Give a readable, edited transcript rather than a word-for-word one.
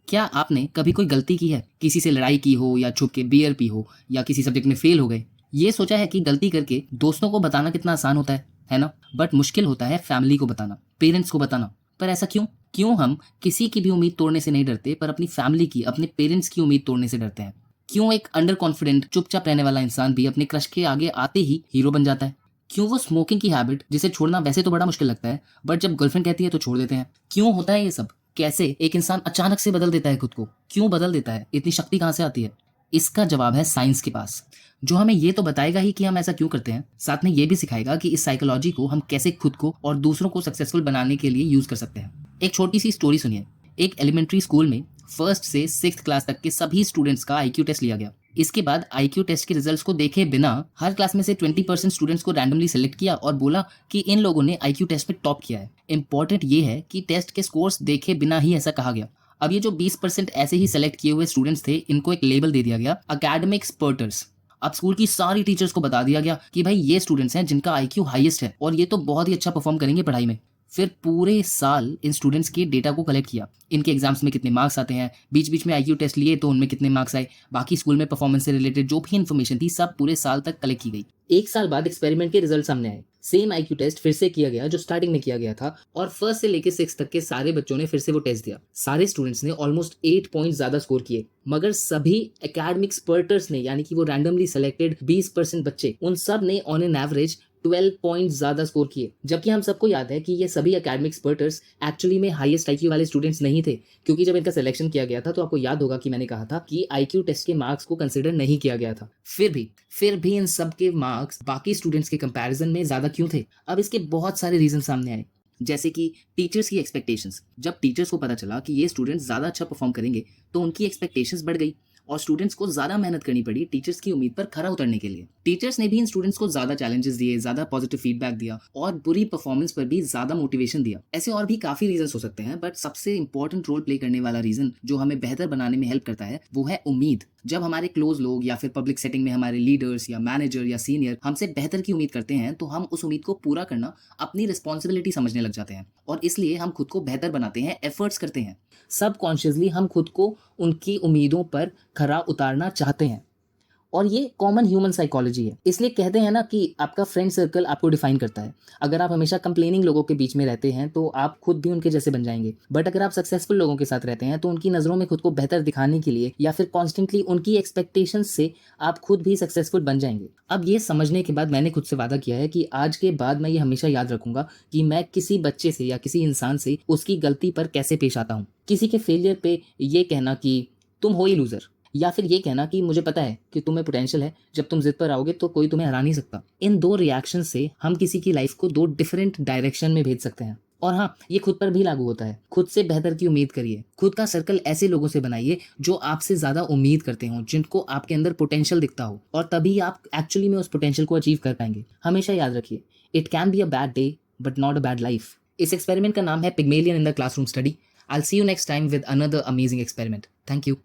क्या आपने कभी कोई गलती की है, किसी से लड़ाई की हो या छुप के बियर पी हो या किसी सब्जेक्ट में फेल हो गए? ये सोचा है कि गलती करके दोस्तों को बताना कितना आसान होता है ना? बट मुश्किल होता है फैमिली को बताना, पेरेंट्स को बताना। पर ऐसा क्यों? क्यों हम किसी की भी उम्मीद तोड़ने से नहीं डरते पर अपनी फैमिली की, अपने पेरेंट्स की उम्मीद तोड़ने से डरते हैं? क्यों एक अंडर कॉन्फिडेंट चुपचाप रहने वाला इंसान भी अपने क्रश के आगे आते ही हीरो बन जाता है? क्यों वो स्मोकिंग की हैबिट जिसे छोड़ना वैसे तो बड़ा मुश्किल लगता है, बट जब गर्लफ्रेंड कहती है तो छोड़ देते हैं? क्यों होता है ये सब? कैसे एक इंसान अचानक से बदल देता है खुद को? क्यों बदल देता है? इतनी शक्ति कहाँ से आती है? इसका जवाब है साइंस के पास, जो हमें ये तो बताएगा ही कि हम ऐसा क्यों करते हैं, साथ में ये भी सिखाएगा कि इस साइकोलॉजी को हम कैसे खुद को और दूसरों को सक्सेसफुल बनाने के लिए यूज कर सकते हैं। एक छोटी सी स्टोरी सुनिए। एक एलिमेंट्री स्कूल में फर्स्ट से सिक्स क्लास तक के सभी स्टूडेंट्स का आईक्यू टेस्ट लिया गया। इसके बाद आईक्यू टेस्ट के रिजल्ट्स को देखे बिना हर क्लास में से 20% स्टूडेंट्स को रैंडमली सेलेक्ट किया और बोला कि इन लोगों ने आईक्यू टेस्ट में टॉप किया है। इंपॉर्टेंट ये है कि टेस्ट के स्कोर्स देखे बिना ही ऐसा कहा गया। अब ये जो 20% ऐसे ही सेलेक्ट किए हुए स्टूडेंट्स थे, इनको एक लेबल दे दिया गया, अकेडमिक स्पर्टर्स। अब स्कूल की सारी टीचर्स को बता दिया गया कि भाई ये स्टूडेंट्स हैं जिनका आईक्यू हाईएस्ट है और ये तो बहुत ही अच्छा परफॉर्म करेंगे पढ़ाई में। फिर पूरे साल इन स्टूडेंट्स के डेटा को कलेक्ट किया, इनके एग्जाम्स में कितने मार्क्स आते हैं, बीच बीच में आईक्यू टेस्ट लिए तो उनमें कितने मार्क्स आए, बाकी स्कूल में परफॉर्मेंस से रिलेटेड जो भी इन्फॉर्मेशन थी सब पूरे साल तक कलेक्ट की गई। एक साल बाद एक्सपेरिमेंट के रिजल्ट सामने आए। सेम आईक्यू टेस्ट फिर से किया गया जो स्टार्टिंग में किया गया था और फर्स्ट से लेकर 6 तक के सारे बच्चों ने फिर से वो टेस्ट दिया। सारे स्टूडेंट्स ने ऑलमोस्ट 8 पॉइंट ज्यादा स्कोर किए, मगर सभी एकेडमिक स्पर्टर्स ने, यानी कि वो रैंडमली सेलेक्टेड 20% बच्चे, उन सब ने ऑन एन एवरेज 12 पॉइंट ज्यादा स्कोर किए। जबकि हम सबको याद है कि ये सभी एकेडमिक स्पर्टर्स एक्चुअली में हाईएस्ट आईक्यू वाले स्टूडेंट्स नहीं थे, क्योंकि जब इनका सिलेक्शन किया गया था तो आपको याद होगा कि मैंने कहा था कि आईक्यू टेस्ट के मार्क्स को कंसिडर नहीं किया गया था। फिर भी इन सब के मार्क्स बाकी स्टूडेंट्स के कंपैरिजन में ज्यादा क्यों थे? अब इसके बहुत सारे रीजन सामने आए, जैसे कि टीचर्स की एक्सपेक्टेशंस। जब टीचर्स को पता चला कि ये स्टूडेंट्स ज्यादा अच्छा परफॉर्म करेंगे तो उनकी एक्सपेक्टेशंस बढ़ गई और स्टूडेंट्स को ज्यादा मेहनत करनी पड़ी टीचर्स की उम्मीद पर खरा उतरने के लिए। टीचर्स ने भी इन स्टूडेंट्स को ज्यादा चैलेंजेस दिए, ज्यादा पॉजिटिव फीडबैक दिया और बुरी परफॉर्मेंस पर भी ज्यादा मोटिवेशन दिया। ऐसे और भी काफी रीजन हो सकते हैं, बट सबसे इंपॉर्टेंट रोल प्ले करने वाला रीजन जो हमें बेहतर बनाने में हेल्प करता है वो है उम्मीद। जब हमारे क्लोज लोग या फिर पब्लिक सेटिंग में हमारे लीडर्स या मैनेजर या सीनियर हमसे बेहतर की उम्मीद करते हैं तो हम उस उम्मीद को पूरा करना अपनी रिस्पॉन्सिबिलिटी समझने लग जाते हैं और इसलिए हम खुद को बेहतर बनाते हैं, एफर्ट्स करते हैं। सबकॉन्शियसली हम खुद को उनकी उम्मीदों पर खरा उतारना चाहते हैं और ये कॉमन ह्यूमन साइकोलॉजी है। इसलिए कहते हैं ना कि आपका फ्रेंड सर्कल आपको डिफाइन करता है। अगर आप हमेशा कंप्लेनिंग लोगों के बीच में रहते हैं तो आप खुद भी उनके जैसे बन जाएंगे, बट अगर आप सक्सेसफुल लोगों के साथ रहते हैं तो उनकी नज़रों में खुद को बेहतर दिखाने के लिए या फिर कॉन्स्टेंटली उनकी एक्सपेक्टेशंस से आप खुद भी सक्सेसफुल बन जाएंगे। अब ये समझने के बाद मैंने खुद से वादा किया है कि आज के बाद मैं ये हमेशा याद रखूंगा कि मैं किसी बच्चे से या किसी इंसान से उसकी गलती पर कैसे पेश आता हूँ। किसी के फेलियर पे ये कहना कि तुम हो ही लूजर, या फिर ये कहना कि मुझे पता है कि तुम्हें पोटेंशियल है, जब तुम जिद पर आओगे तो कोई तुम्हें हरा नहीं सकता। इन दो रिएक्शन से हम किसी की लाइफ को दो डिफरेंट डायरेक्शन में भेज सकते हैं। और हाँ, ये खुद पर भी लागू होता है। खुद से बेहतर की उम्मीद करिए, खुद का सर्कल ऐसे लोगों से बनाइए जो आपसे ज्यादा उम्मीद करते हो, जिनको आपके अंदर पोटेंशियल दिखता हो, और तभी आप एक्चुअली में उस पोटेंशियल को अचीव कर पाएंगे। हमेशा याद रखिए, it can be a bad day but not a bad life. इस एक्सपेरिमेंट का नाम है Pygmalion in the classroom study. I will see you next time with another amazing experiment. Thank you.